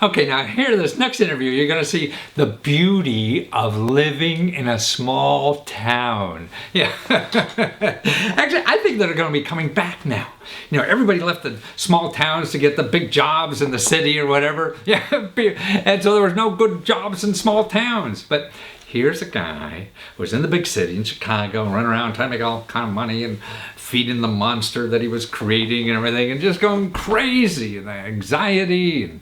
Okay, now here, this next interview, you're going to see the beauty of living in a small town. Yeah. Actually, I think they're going to be coming back now. You know, everybody left the small towns to get the big jobs in the city or whatever. Yeah. And so there was no good jobs in small towns. But here's a guy who was in the big city in Chicago, running around trying to make all kind of money and feeding the monster that he was creating and everything, and just going crazy and anxiety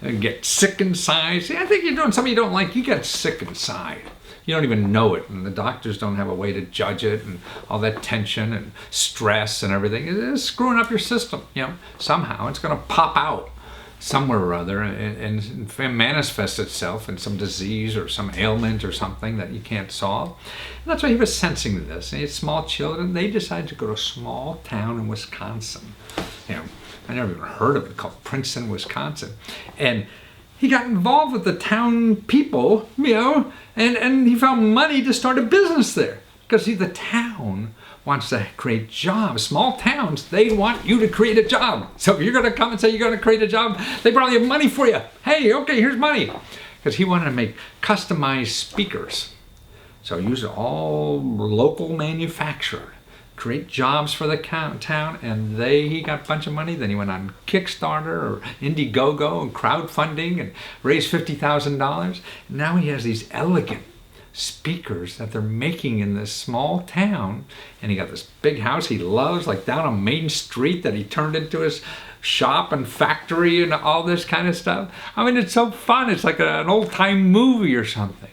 and get sick inside. See, I think you're doing something you don't like, you get sick inside. You don't even know it, and the doctors don't have a way to judge it, and all that tension and stress and everything is screwing up your system. You know, somehow it's going to pop out somewhere or other and manifest itself in some disease or some ailment or something that you can't solve. And that's why he was sensing this. And he had small children. They decided to go to a small town in Wisconsin. You know, I never even heard of it, called Princeton, Wisconsin. And he got involved with the town people, you know, and he found money to start a business there. Because see, the town wants to create jobs. Small towns, they want you to create a job. So if you're going to come and say you're going to create a job, they probably have money for you. Hey, okay, here's money. Because he wanted to make customized speakers. So use all local manufactured, create jobs for the town, and he got a bunch of money. Then he went on Kickstarter or Indiegogo and crowdfunding and raised $50,000. Now he has these elegant speakers that they're making in this small town, and he got this big house he loves, like down on Main Street, that he turned into his shop and factory and all this kind of stuff. I mean, it's so fun. It's like an old-time movie or something.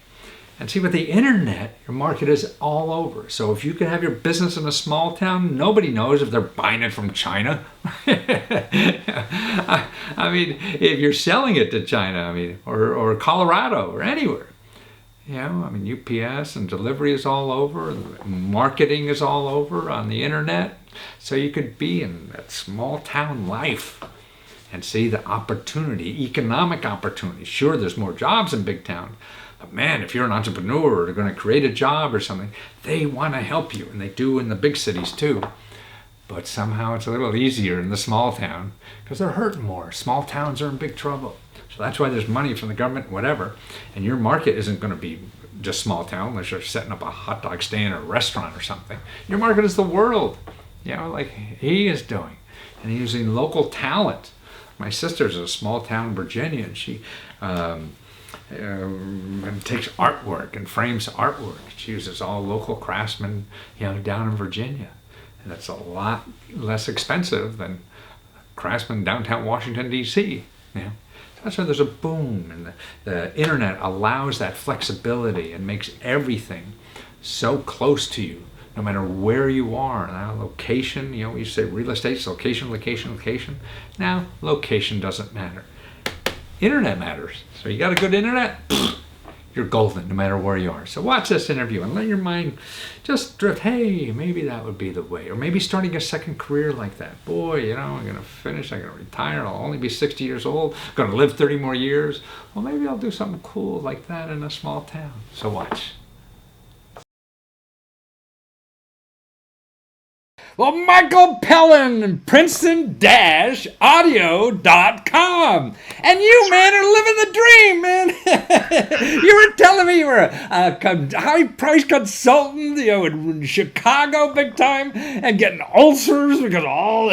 And see, with the internet, your market is all over. So if you can have your business in a small town, nobody knows if they're buying it from China. I mean, if you're selling it to China, I mean, or Colorado or anywhere. You know, I mean, UPS and delivery is all over, marketing is all over on the internet. So you could be in that small town life and see the opportunity, economic opportunity. Sure, there's more jobs in big towns, but man, if you're an entrepreneur or going to create a job or something, they want to help you, and they do in the big cities too. But somehow it's a little easier in the small town because they're hurting more. Small towns are in big trouble. So that's why there's money from the government, whatever. And your market isn't going to be just small town unless you're setting up a hot dog stand or a restaurant or something. Your market is the world, you know, like he is doing. And he's using local talent. My sister's in a small town in Virginia, and she takes artwork and frames artwork. She uses all local craftsmen, you know, down in Virginia. And that's a lot less expensive than craftsmen downtown Washington, D.C., you know. That's why there's a boom, and the internet allows that flexibility and makes everything so close to you, no matter where you are. Now, location, you know, we used to say real estate's location, location, location. Now, location doesn't matter. Internet matters. So you got a good internet, you're golden no matter where you are. So watch this interview and let your mind just drift. Hey, maybe that would be the way. Or maybe starting a second career like that. Boy, you know, I'm going to finish, I'm going to retire, I'll only be 60 years old, I'm going to live 30 more years. Well, maybe I'll do something cool like that in a small town. So watch. Well, Michael Pellin, Princeton-audio.com. And you, man, are living the dream, man. You were telling me you were a high-priced consultant, you know, in Chicago big time, and getting ulcers because all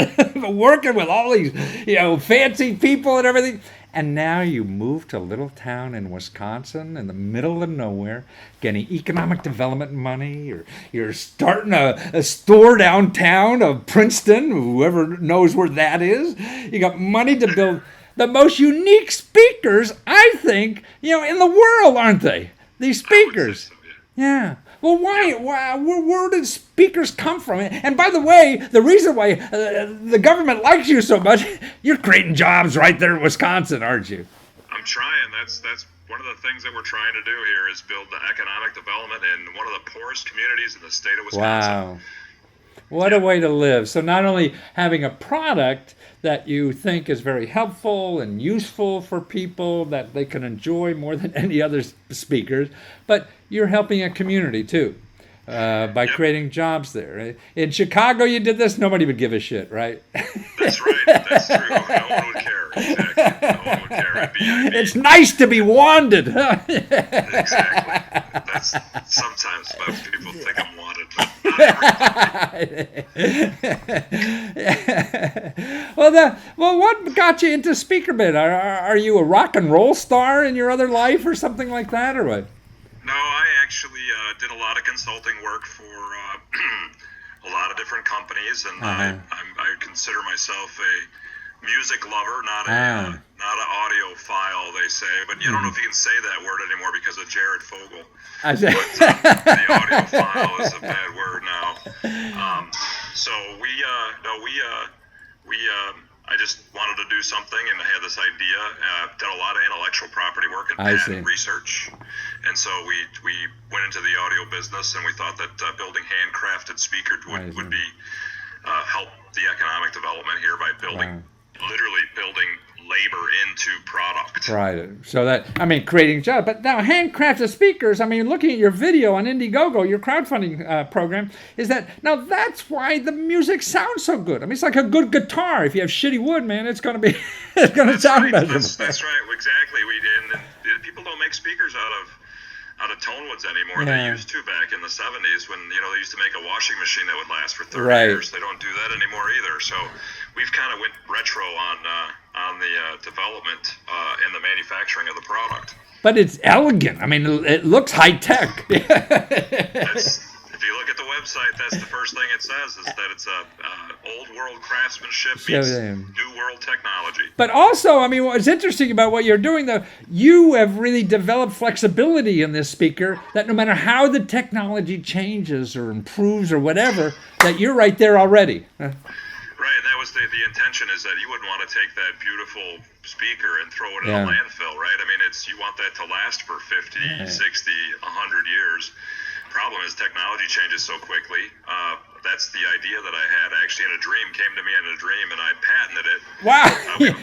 working with all these, you know, fancy people and everything. And now you moved to a little town in Wisconsin in the middle of nowhere, getting economic development money, or you're starting a store downtown of Princeton, whoever knows where that is. You got money to build the most unique speakers, I think, you know, in the world, aren't they? These speakers. Yeah. Well, why? Where did speakers come from? And by the way, the reason why the government likes you so much, you're creating jobs right there in Wisconsin, aren't you? I'm trying. That's one of the things that we're trying to do here is build the economic development in one of the poorest communities in the state of Wisconsin. Wow. What a way to live. So not only having a product that you think is very helpful and useful for people that they can enjoy more than any other speakers, but you're helping a community too by creating jobs there. In Chicago, you did this, nobody would give a shit, right? That's right. That's true. No one would care. Exactly. No one would care. It's nice to be wanted. Exactly. That's sometimes most people think I'm wanted, but not everybody. Well, what got you into speaker bit? Are you a rock and roll star in your other life or something like that, or what? No, I actually did a lot of consulting work for a lot of different companies, and I consider myself a music lover, not an audiophile, they say. But you don't know if you can say that word anymore because of Jared Fogle. But the audiophile is a bad word now. So I just wanted to do something, and I had this idea. Did a lot of intellectual property work and patent research, and so we went into the audio business, and we thought that building handcrafted speakers would be help the economic development here by literally building labor into product. Right. So that, creating jobs. But now handcrafted speakers, looking at your video on Indiegogo, your crowdfunding program, is that, now that's why the music sounds so good. It's like a good guitar. If you have shitty wood, man, it's going to be, it's going to sound better. That's right. Exactly. And people don't make speakers out of tone woods anymore. They used to back in the 70s when, they used to make a washing machine that would last for 30 years. They don't do that anymore either. So we've kind of went retro on the development and the manufacturing of the product. But it's elegant. It looks high tech. If you look at the website, that's the first thing it says, is that it's a old world craftsmanship meets new world technology. But also, what's interesting about what you're doing, though, you have really developed flexibility in this speaker that no matter how the technology changes or improves or whatever, that you're right there already. Right, and that was the intention, is that you wouldn't want to take that beautiful speaker and throw it in a landfill, right? You want that to last for 50, 60, 100 years. Problem is technology changes so quickly. That's the idea that I had actually in a dream, came to me in a dream, and I patented it. Wow,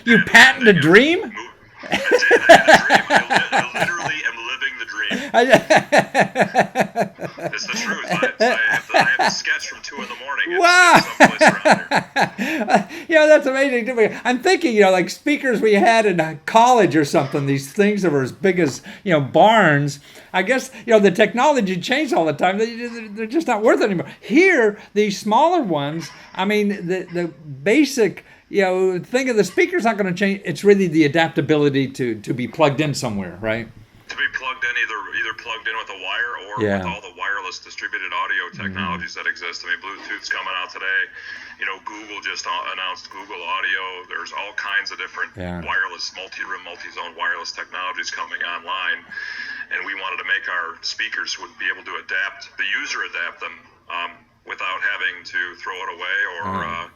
you patented a dream? I did. I had a dream. I literally am living the dream. It's the truth. I have a sketch from 2 a.m. Wow. It's someplace around here. That's amazing to me. I'm thinking, like speakers we had in college or something, these things that were as big as, barns. I guess, the technology changed all the time. They're just not worth it anymore. Here, these smaller ones, the basic, thing of the speaker's not going to change. It's really the adaptability to be plugged in somewhere, right? To be plugged in, either plugged in with a wire or with all the wireless distributed audio technologies that exist. Bluetooth's coming out today. Google just announced Google Audio. There's all kinds of different wireless, multi-room, multi-zone wireless technologies coming online. And we wanted to make our speakers would be able to adapt them without having to throw it away or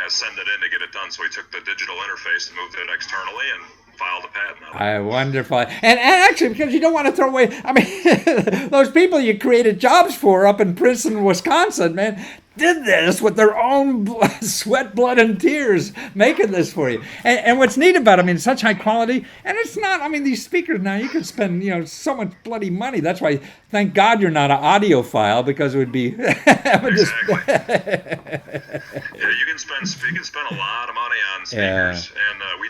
send it in to get it done. So we took the digital interface and moved it externally and filed a patent on it. Wonderful. And actually, because you don't want to throw away, those people you created jobs for up in Princeton, Wisconsin, man, did this with their own sweat, blood, and tears, making this for you. And what's neat about it, such high quality, and it's not, these speakers now, you could spend, so much bloody money. That's why, thank God you're not an audiophile, because it would be... Exactly. You can spend a lot of money on speakers, and we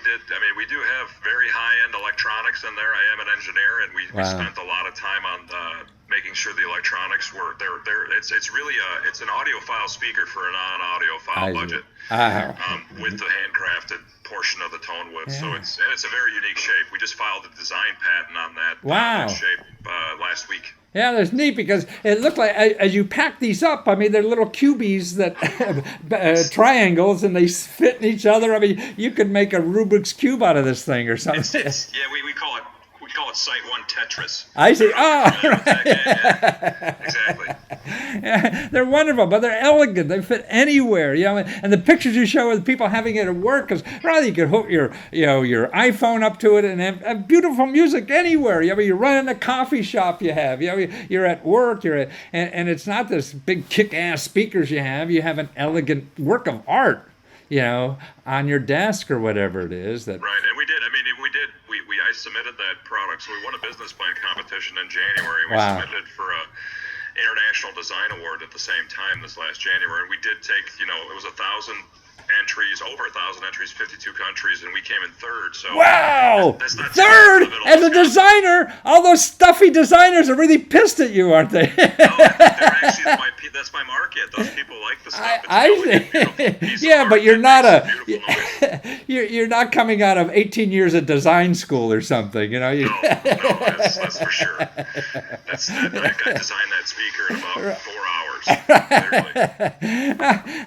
do have very high-end electronics in there. I am an engineer, and we spent a lot of time on making sure the electronics were there. It's really it's an audiophile speaker for a non-audiophile budget, with the handcrafted portion of the tone wood. So it's a very unique shape. We just filed a design patent on that shape last week. Yeah, that's neat because it looked like as you pack these up, they're little cubies that triangles and they fit in each other. You could make a Rubik's Cube out of this thing or something. We call it Site 1 Tetris. I see. Yeah, exactly. Yeah, they're wonderful, but they're elegant. They fit anywhere. And the pictures you show of people having it at work, because rather you could hook your iPhone up to it and have beautiful music anywhere. You're running a coffee shop. You're at work. And it's not this big kick-ass speakers you have. You have an elegant work of art. On your desk or whatever it is. Right, and we did. I submitted that product. So we won a business plan competition in January. We submitted for a International Design Award at the same time this last January. And we did take, it was 1,000 entries, over 1,000 entries, 52 countries, and we came in third. So wow, that's not third as a designer. All those stuffy designers are really pissed at you, aren't they? No, they're actually that's my market. Those people like the stuff. Yeah, but you're not you're not coming out of 18 years of design school or something, No, that's for sure. I got designed that speaker in about 4 hours.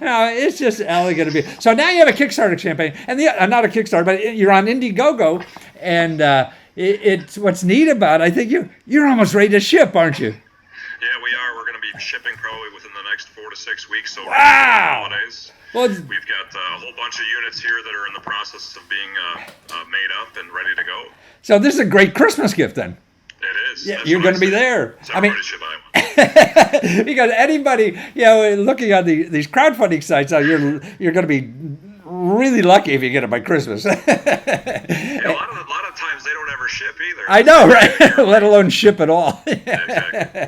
No, it's just elegant to be. So now you have a Kickstarter campaign, and not a Kickstarter, but you're on Indiegogo, and it's what's neat about it. I think you're almost ready to ship, aren't you? Yeah, we are. We're going to be shipping probably within the next 4 to 6 weeks. So wow. Holidays. Well, we've got a whole bunch of units here that are in the process of being made up and ready to go. So this is a great Christmas gift then. It is. Yeah, you're going to be there. So everybody should buy one. Because anybody, looking on these crowdfunding sites, you're going to be really lucky if you get it by Christmas. A lot of times they don't ever ship either. I know, right? Let alone ship at all. Exactly.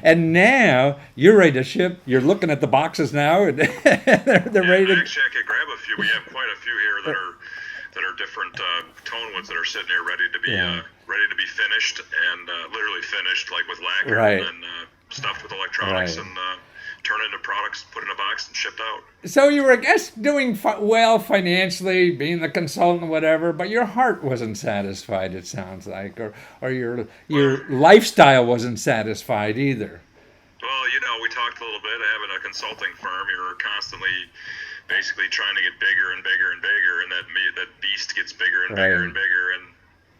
And now you're ready to ship. You're looking at the boxes now, and they're ready to. Actually, I could grab a few. We have quite a few here that are different tone woods that are sitting here ready to be finished and literally finished, like with lacquer and stuffed with electronics and turn into products, put in a box, and shipped out. So you were, I guess, doing well financially, being the consultant, whatever, but your heart wasn't satisfied. It sounds like, or your lifestyle wasn't satisfied either. Well, we talked a little bit. Having a consulting firm, you're constantly basically trying to get bigger and bigger and bigger, and that beast gets bigger and bigger and bigger, and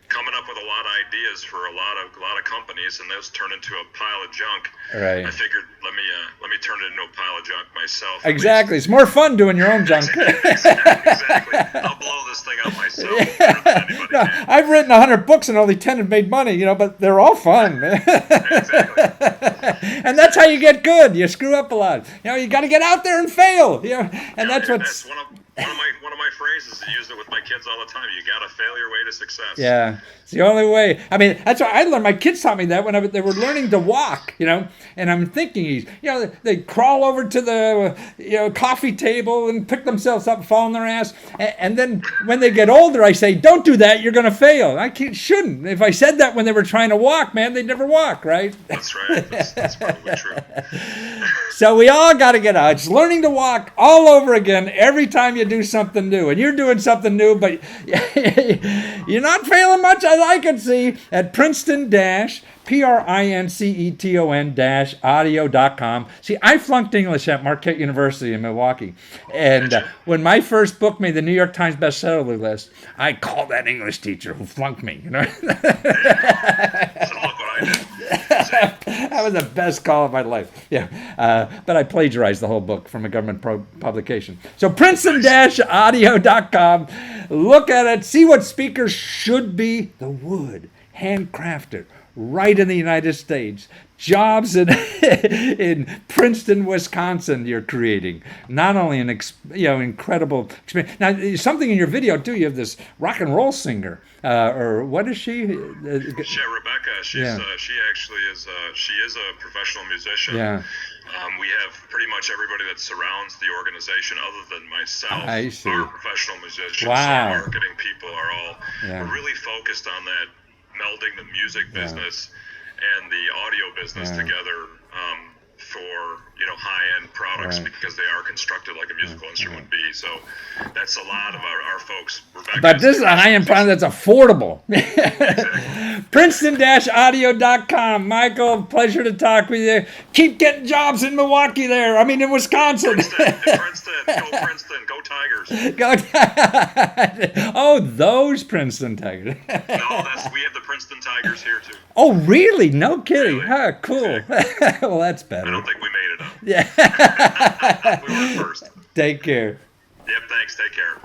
coming up with a lot of ideas for a lot of companies, and those turn into a pile of junk. Right. I figured let me turn it into a pile of junk myself. Exactly. It's more fun doing your own junk. Exactly. I'll blow this thing up myself. No, I've written 100 books and only 10 have made money, but they're all fun, man. Exactly. And that's how you get good. You screw up a lot. You got to get out there and fail. And that's what's. One of my phrases. I use it with my kids all the time. You got to fail your way to success. Yeah, it's the only way. I mean, that's why I learned. My kids taught me that when they were learning to walk. And I'm thinking, they crawl over to the coffee table and pick themselves up, fall on their ass, and then when they get older, I say, don't do that. You're going to fail. Shouldn't. If I said that when they were trying to walk, man, they'd never walk, right? That's right. That's probably true. So we all got to get out. It's learning to walk all over again every time you do something new. And you're doing something new, but you're not failing much, as I can see, at Princeton-audio.com. See, I flunked English at Marquette University in Milwaukee. And when my first book made the New York Times bestseller list, I called that English teacher who flunked me. So look what I did. That was the best call of my life. Yeah, but I plagiarized the whole book from a government publication. So Princeton-audio.com. Look at it. See what speakers should be. The wood, handcrafted, right in the United States. Jobs in Princeton, Wisconsin. You're creating not only an incredible experience. Now, something in your video too. You have this rock and roll singer, or what is she? Rebecca. She actually is. She is a professional musician. Yeah. We have pretty much everybody that surrounds the organization, other than myself, I see. are professional musicians. Wow. So marketing people are all. We're really focused on that, melding the music business and the audio business together for high-end products because they are constructed like a musical instrument would be. So that's a lot of our folks. But this is a high-end product that's affordable. Exactly. Princeton-audio.com. Michael, pleasure to talk with you. Keep getting jobs in Milwaukee there. I mean, in Wisconsin. Princeton. Go Princeton. Go Tigers. Oh, those Princeton Tigers. No, we have the Princeton Tigers here too. Oh, really? No kidding. Really? Cool. Exactly. Well, that's better. I don't think we made it up. Yeah. We were first. Take care. Yep, thanks. Take care.